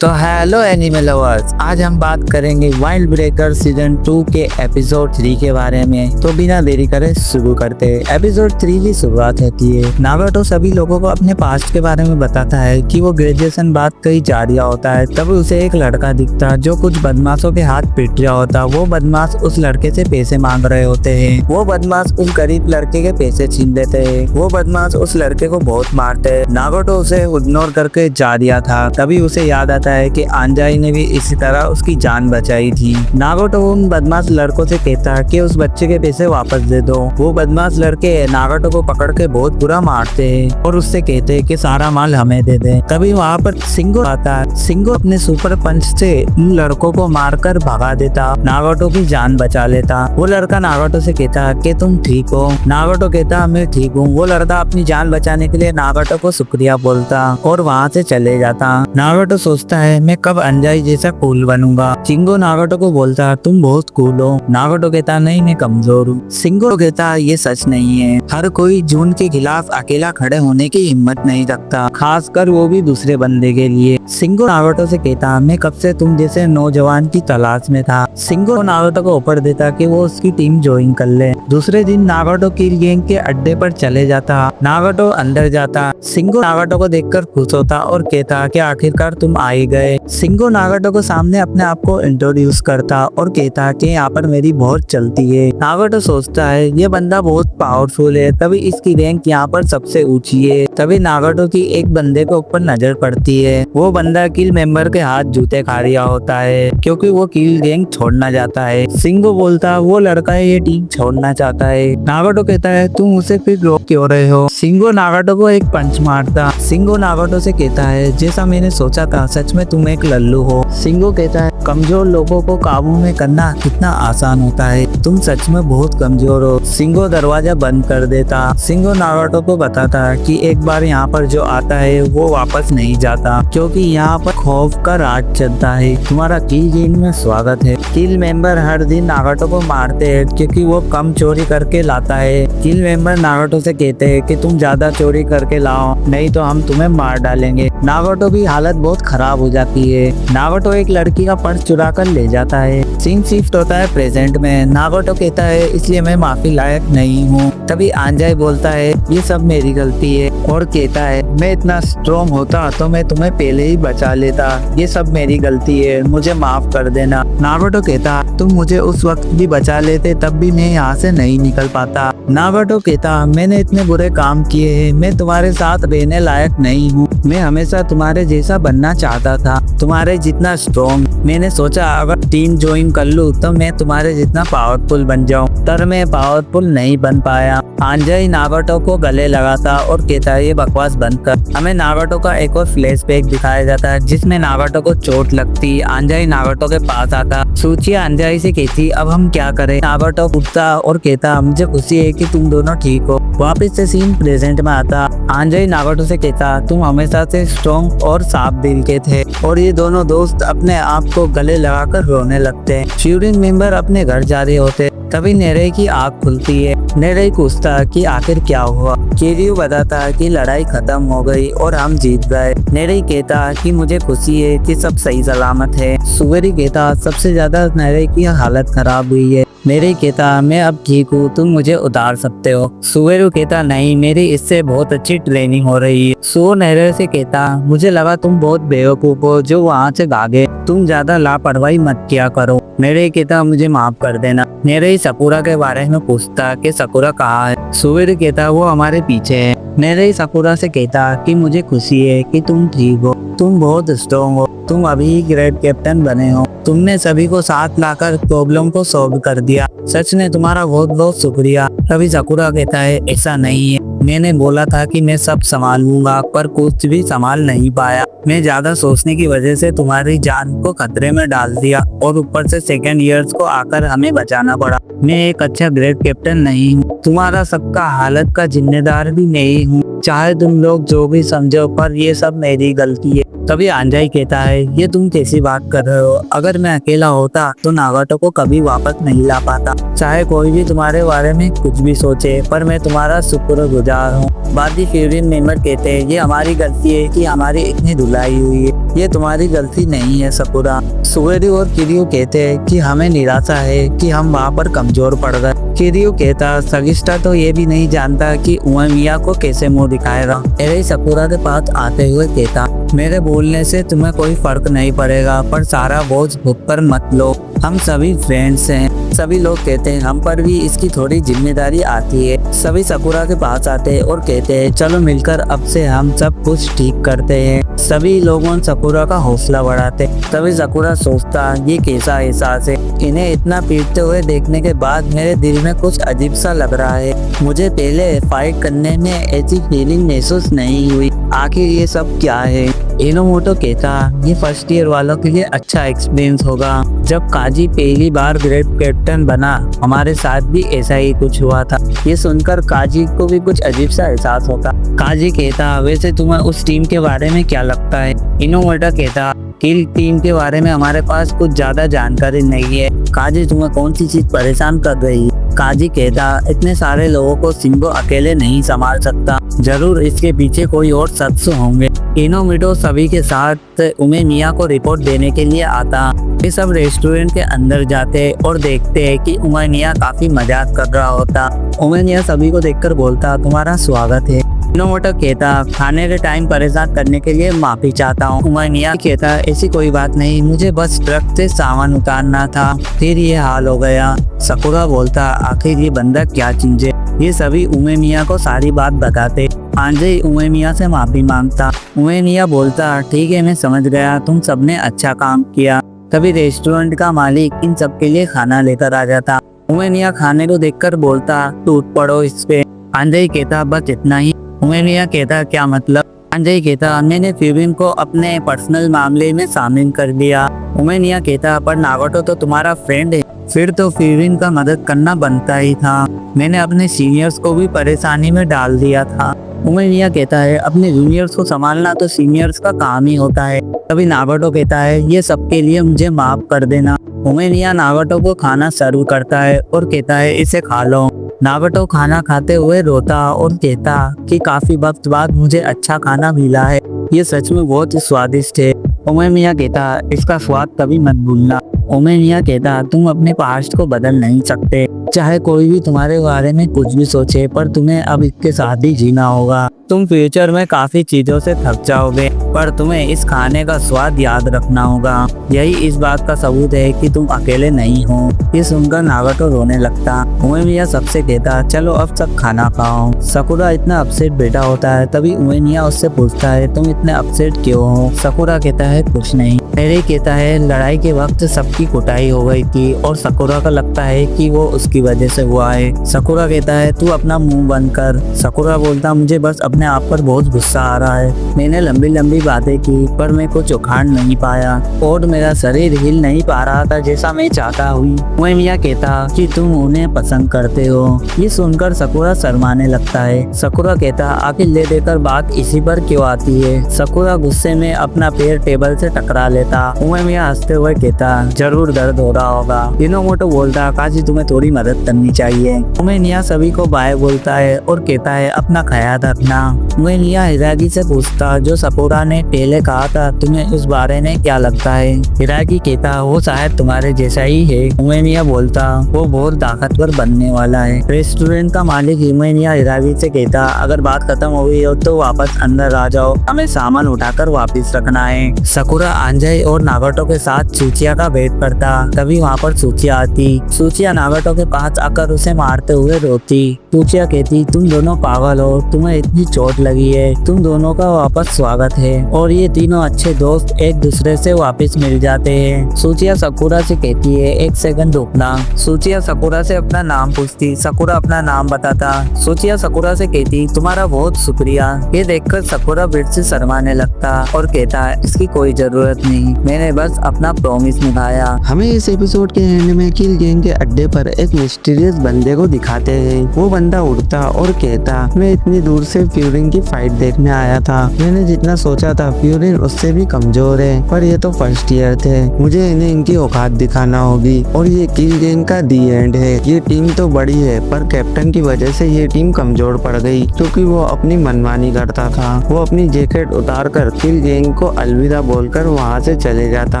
तो hello animal lovers, आज हम बात करेंगे वाइल्ड ब्रेकर सीजन 2 के एपिसोड 3 के बारे में। तो बिना देरी करे शुरू करते हैं। एपिसोड 3 की शुरुआत होती है। नागाटो सभी लोगों को अपने पास्ट के बारे में बताता है कि वो ग्रेजुएशन बाद कहीं जा रहा होता है। तब उसे एक लड़का दिखता जो कुछ बदमाशों के हाथ पीट रहा होता। वो बदमाश उस लड़के से पैसे मांग रहे होते हैं। वो बदमाश उस गरीब लड़के के पैसे छीन लेते हैं। वो बदमाश उस लड़के को बहुत मारते हैं। नागाटो उसे इग्नोर करके जा रहा था। तभी उसे याद आता है कि अंजाई ने भी इसी तरह उसकी जान बचाई थी। नागाटो उन बदमाश लड़कों से कहता है कि उस बच्चे के पैसे वापस दे दो। वो बदमाश लड़के नागाटो को पकड़ के बहुत बुरा मारते हैं और उससे कहते हैं कि सारा माल हमें दे दे। तभी वहाँ पर सिंगो आता है। सिंगो अपने सुपर पंच से उन लड़कों को मारकर भगा देता, नागाटो की जान बचा लेता। वो लड़का नागाटो से कहता है कि तुम ठीक हो। नागाटो कहता मैं ठीक हूँ। वो लड़का अपनी जान बचाने के लिए नागाटो को शुक्रिया बोलता और वहाँ से चले जाता। नागाटो सोचता है मैं कब अंजाई जैसा कूल बनूंगा। सिंगो नागाटो को बोलता तुम बहुत कूल हो। नागाटो कहता नहीं, मैं कमजोर हूँ। सिंगो कहता ये सच नहीं है। हर कोई जून के खिलाफ अकेला खड़े होने की हिम्मत नहीं रखता, खासकर वो भी दूसरे बंदे के लिए। सिंगो नागाटो से कहता मैं कब से तुम जैसे नौजवान की तलाश में था। सिंगो नागाटो को ऑफर देता कि वो उसकी टीम ज्वाइन कर ले। दूसरे दिन नागाटो किल गैंग के अड्डे पर चले जाता। नागाटो अंदर जाता। सिंगो नागाटो को देखकर खुश होता और कहता कि आखिरकार तुम आ ही गए। सिंगो नागाटो को सामने अपने आप को इंट्रोड्यूस करता और कहता कि यहाँ पर मेरी बहुत चलती है। नागाटो सोचता है ये बंदा बहुत पावरफुल है, तभी इसकी रैंक यहाँ पर सबसे ऊंची है। तभी नागाटो की एक बंदे के ऊपर नजर पड़ती है। वो बंदा किल मेंबर के हाथ जूते खा रहा होता है क्योंकि वो किल गैंग छोड़ना चाहता है। सिंगो बोलता वो लड़का ये टीम छोड़ना चाहता है। नागाटो कहता है तुम उसे फिर रोक क्यों रहे हो। सिंगो नागाटो को एक पंच मारता। सिंगो नागाटो से कहता है जैसा मैंने सोचा था, सच में तुम एक लल्लू हो। सिंगो कहता है कमजोर लोगों को काबू में करना कितना आसान होता है, तुम सच में बहुत कमजोर हो। सिंगो दरवाजा बंद कर देता। सिंगो नागाटो को बताता है कि एक बार यहाँ पर जो आता है वो वापस नहीं जाता क्योंकि यहाँ पर खौफ का राज चलता है। तुम्हारा किल गैंग में स्वागत है। किल मेंबर हर दिन नागाटो को मारते हैं क्योंकि वो कम चोरी करके लाता है। किल मेंबर नागाटो से कहते हैं कि तुम ज्यादा चोरी करके लाओ, नहीं तो हम तुम्हें मार डालेंगे। नागाटो की हालत बहुत खराब हो जाती है। नागाटो एक लड़की का पर्स चुरा कर ले जाता है। सीन शिफ्ट होता है प्रेजेंट में। नागाटो कहता है इसलिए मैं माफी लायक नहीं हूँ। तभी अंजाई बोलता है ये सब मेरी गलती है और कहता है मैं इतना स्ट्रॉन्ग होता तो मैं तुम्हें पहले ही बचा लेता। ये सब मेरी गलती है, मुझे माफ कर देना। नागाटो कहता तुम मुझे उस वक्त भी बचा लेते तब भी मैं यहाँ से नहीं निकल पाता। नागाटो कहता मैंने इतने बुरे काम किए हैं, मैं तुम्हारे साथ रहने लायक नहीं हूँ। मैं हमेशा तुम्हारे जैसा बनना चाहता था, तुम्हारे जितना स्ट्रॉन्ग। मैंने सोचा अगर टीम ज्वाइन कर लूँ तो मैं तुम्हारे जितना पावरफुल बन जाऊँ, पर मैं पावरफुल नहीं बन पाया। अंजाई नागाटो को गले लगाता और कहता है ये बकवास बंद कर। हमें नागाटो का एक और फ्लैशबैक दिखाया जाता है जिसमें नागाटो को चोट लगती। अंजाई नागाटो के पास आता। सूचिया अंजाई से कहती अब हम क्या करें। नागाटो उठता और कहता मुझे खुशी है कि तुम दोनों ठीक हो। वापस से सीन प्रेजेंट में आता। अंजाई नागाटो से कहता तुम हमेशा से स्ट्रॉन्ग और साफ दिल के थे। और ये दोनों दोस्त अपने आप को गले लगाकर रोने लगते हैं। श्यूरिन मेंबर अपने घर जा रहे होते। तभी नेरे की आँख खुलती है। नेरे पूछता कि आखिर क्या हुआ। किरियो बताता कि लड़ाई खत्म हो गई और हम जीत गए। नेरे कहता कि मुझे खुशी है कि सब सही सलामत है। सुवेरी कहता सबसे ज्यादा नेरे की हालत खराब हुई है। नेरे कहता मैं अब ठीक हूँ, तुम मुझे उतार सकते हो। सुवेरू कहता नहीं, मेरी इससे बहुत अच्छी ट्रेनिंग हो रही है। सो नेरे से कहता मुझे लगा तुम बहुत बेवकूफ हो जो वहाँ से भागे, तुम ज्यादा लापरवाही मत किया करो। नेरे कहता मुझे माफ कर देना। नेरे सकुरा के बारे में पूछता कि सकुरा कहाँ है। सुवेरू कहता वो हमारे पीछे है। नेरे सकुरा से कहता कि मुझे खुशी है कि तुम ठीक हो, तुम बहुत स्ट्रॉन्ग हो, तुम अभी ग्रेट कैप्टन बने हो, तुमने सभी को साथ लाकर प्रॉब्लम को सॉल्व कर दिया, सच ने तुम्हारा बहुत बहुत शुक्रिया। तभी सकुरा कहता है ऐसा नहीं है, मैंने बोला था कि मैं सब संभाल लूंगा पर कुछ भी संभाल नहीं पाया। मैं ज्यादा सोचने की वजह से तुम्हारी जान को खतरे में डाल दिया और ऊपर से सेकंड ईयर्स को आकर हमें बचाना पड़ा। मैं एक अच्छा ग्रेट कैप्टन नहीं हूँ, तुम्हारा सबका हालत का जिम्मेदार भी नहीं हूँ, चाहे तुम लोग जो भी समझो, पर ये सब मेरी गलती है। तभी अंजाई कहता है ये तुम कैसी बात कर रहे हो, अगर मैं अकेला होता तो नागाटो को कभी वापस नहीं ला पाता। चाहे कोई भी तुम्हारे बारे में कुछ भी सोचे, पर मैं तुम्हारा शुक्रगुजार हूँ। बाकी फ्यूरिन मेंबर कहते हैं ये हमारी गलती है कि हमारी इतनी बुलाई हुई है, ये तुम्हारी गलती नहीं है सकुरा। सुगेरू और किरियो कहते हैं कि हमें निराशा है कि हम वहाँ पर कमजोर पड़ गए। किरियो कहता सगिस्टा तो ये भी नहीं जानता कि उमेमिया को कैसे मुंह दिखाएगा। एरे सकुरा के पास आते हुए कहता मेरे बोलने से तुम्हें कोई फर्क नहीं पड़ेगा, पर सारा बोझ खुद पर मत लो, हम सभी फ्रेंड्स हैं। सभी लोग कहते हैं हम पर भी इसकी थोड़ी जिम्मेदारी आती है। सभी सकुरा के पास आते हैं और कहते हैं चलो मिलकर अब से हम सब कुछ ठीक करते हैं। सभी लोगों सकुरा का हौसला बढ़ाते। तभी सकुरा सोचता ये कैसा एहसास है, इन्हें इतना पीटते हुए देखने के बाद मेरे दिल में कुछ अजीब सा लग रहा है। मुझे पहले फाइट करने में ऐसी फीलिंग महसूस नहीं हुई, आखिर ये सब क्या है। इनोमोटो कहता ये फर्स्ट ईयर वालों के लिए अच्छा एक्सपीरियंस होगा। जब काजी पहली बार ग्रेड कैप्टन बना हमारे साथ भी ऐसा ही कुछ हुआ था। ये सुनकर काजी को भी कुछ अजीब सा एहसास होता। काजी कहता वैसे तुम्हें उस टीम के बारे में क्या लगता है। इनोमोटो कहता किल टीम के बारे में हमारे पास कुछ ज्यादा जानकारी नहीं है। काजी तुम्हें कौन सी चीज परेशान कर रही है। काजी कहता इतने सारे लोगों को शिंगो अकेले नहीं संभाल सकता, जरूर इसके पीछे कोई और शख्स होंगे। इनोमिटो सभी के साथ उमेमिया को रिपोर्ट देने के लिए आता। ये सब रेस्टोरेंट के अंदर जाते और देखते हैं कि उमेमिया काफी मजाक कर रहा होता। उमेमिया सभी को देखकर बोलता तुम्हारा स्वागत है। इनोमोटो कहता खाने के टाइम परेशान करने के लिए माफी चाहता हूँ। उमेमिया कहता ऐसी कोई बात नहीं, मुझे बस ट्रक से सामान उतारना था, फिर ये हाल हो गया। सकुरा बोलता आखिर ये बंदा क्या चीज है। ये सभी उमेमिया को सारी बात बताते। आंजे उमेमिया से माफी मांगता। उमेमिया बोलता ठीक है मैं समझ गया, तुम सबने अच्छा काम किया। तभी रेस्टोरेंट का मालिक इन सब के लिए खाना लेकर आ जाता। उमेमिया खाने को देखकर बोलता टूट पड़ो इस पे। आंजे कहता बस इतना ही। उमेमिया कहता क्या मतलब। आंजे कहता मैंने फ्यूबिन को अपने पर्सनल मामले में शामिल कर दिया। उमेमिया कहता पर नागोटो तो तुम्हारा फ्रेंड है, फिर तो फ्यूबिन का मदद करना बनता ही था। मैंने अपने सीनियर्स को भी परेशानी में डाल दिया था। उमेमिया कहता है अपने जूनियर्स को संभालना तो सीनियर्स का काम ही होता है। तभी नागोटो कहता है ये सबके लिए मुझे माफ कर देना। उमेमिया नागोटो को खाना सर्व करता है और कहता है इसे खा लो। नागोटो खाना खाते हुए रोता और कहता कि काफी वक्त बाद मुझे अच्छा खाना मिला है, ये सच में बहुत ही स्वादिष्ट है। उमेमिया कहता इसका स्वाद कभी मत भूलना। उमेमिया कहता तुम अपने पास्ट को बदल नहीं सकते, चाहे कोई भी तुम्हारे बारे में कुछ भी सोचे, पर तुम्हें अब इसके साथ ही जीना होगा। तुम फ्यूचर में काफी चीजों से थक जाओगे, पर तुम्हें इस खाने का स्वाद याद रखना होगा। यही इस बात का सबूत है कि तुम अकेले नहीं हो। ये सुनकर नागोटो रोने लगता। उमेमिया सबसे कहता चलो अब सब खाना खाओ। सकुरा इतना अपसेट बैठा होता है। तभी उमेमिया उससे पूछता है तुम इतने अपसेट क्यों हो। सकुरा कहता है कुछ नहीं। एरे कहता है लड़ाई के वक्त सबकी कुटाई हो गई थी और सकुरा का लगता है कि वो उसकी वजह से हुआ है। सकुरा कहता है तू अपना मुंह बंद कर। सकुरा बोलता मुझे बस अपने आप पर बहुत गुस्सा आ रहा है। मैंने लंबी लंबी बातें की पर मैं कुछ उखाड़ नहीं पाया और मेरा शरीर हिल नहीं पा रहा था जैसा मैं चाहता हुई। उमेमिया कहता कि तुम उन्हें पसंद करते हो। ये सुनकर सकुरा शर्माने लगता है। सकुरा कहता आखिर ले देकर बात इसी पर क्यों आती है। सकुरा गुस्से में अपना पैर टेबल से टकरा लेता। उमेमिया हंसते हुए कहता जरूर दर्द हो रहा होगा। इनोमोटो बोलता काजी तुम्हें थोड़ी मदद करनी चाहिए। उमेमिया सभी को बाय बोलता है और कहता है अपना ख्याल रखना। उमेमिया हिरागी से पूछता जो सकुरा ने पहले कहा था तुम्हें उस बारे में क्या लगता है। हिरागी कहता वो शायद तुम्हारे जैसा ही है। उमेमिया बोलता वो बहुत ताकतवर बनने वाला है। रेस्टोरेंट का मालिक उमेमिया हिरागी से कहता अगर बात खत्म हो गई हो तो वापस अंदर आ जाओ, हमें सामान उठाकर वापस रखना है। सकुरा आंजाई और नागोटो के साथ सूचिया का वेट करता। तभी वहाँ पर सूचिया आती। सूचिया नागोटो के पास आकर उसे मारते हुए रोती। सूचिया कहती तुम दोनों पागल हो, तुम्हें इतनी चोट लगी है, तुम दोनों का वापस स्वागत है। और ये तीनों अच्छे दोस्त एक दूसरे से वापस मिल जाते हैं। सूचिया सकुरा से कहती है एक सेकंड रुकना। सूचिया सकुरा से अपना नाम पूछती। सकुरा अपना नाम बताता। सूचिया सकुरा से कहती तुम्हारा बहुत शुक्रिया। ये देखकर सकुरा फिर से शर्माने लगता और कहता इसकी कोई जरूरत नहीं, मैंने बस अपना प्रॉमिस निभाया। हमें इस एपिसोड के एंड में किल गैंग के अड्डे पर एक मिस्टीरियस बंदे को दिखाते हैं। वो बंदा उड़ता और कहता, मैं इतनी दूर से फ्यूरिन की फाइट देखने आया था। मैंने जितना सोचा था फ्यूरिन उससे भी कमजोर है, पर ये तो फर्स्ट ईयर थे। मुझे इन्हें इनकी औकात दिखाना होगी और ये किल गेम का दी एंड है। ये टीम तो बड़ी है पर कैप्टन की वजह से ये टीम कमजोर पड़ गई, क्योंकि वो अपनी मनमानी करता था। वो अपनी जैकेट उतार कर किल गेम को अलविदा बोलकर वहाँ से चले जाता।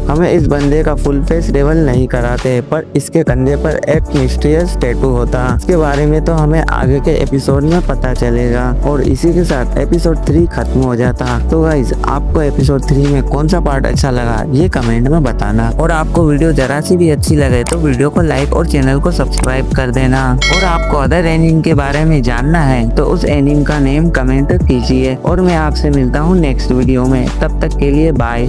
हमें इस बंदे का फुल फेस रिवील नहीं कराते, पर इसके कंधे पर एक मिस्टीरियस टैटू होता। इसके बारे में तो हमें आगे के एपिसोड में पता चलेगा। और इसी के साथ एपिसोड 3 खत्म हो जाता। तो गाइज, आपको एपिसोड 3 में कौन सा पार्ट अच्छा लगा ये कमेंट में बताना। और आपको वीडियो जरा सी भी अच्छी लगे तो वीडियो को लाइक और चैनल को सब्सक्राइब कर देना। और आपको अदर एनिम के बारे में जानना है तो उस एनिम का नेम कमेंट कीजिए। और मैं आपसे मिलता हूँ नेक्स्ट वीडियो में। तब तक के लिए बाय।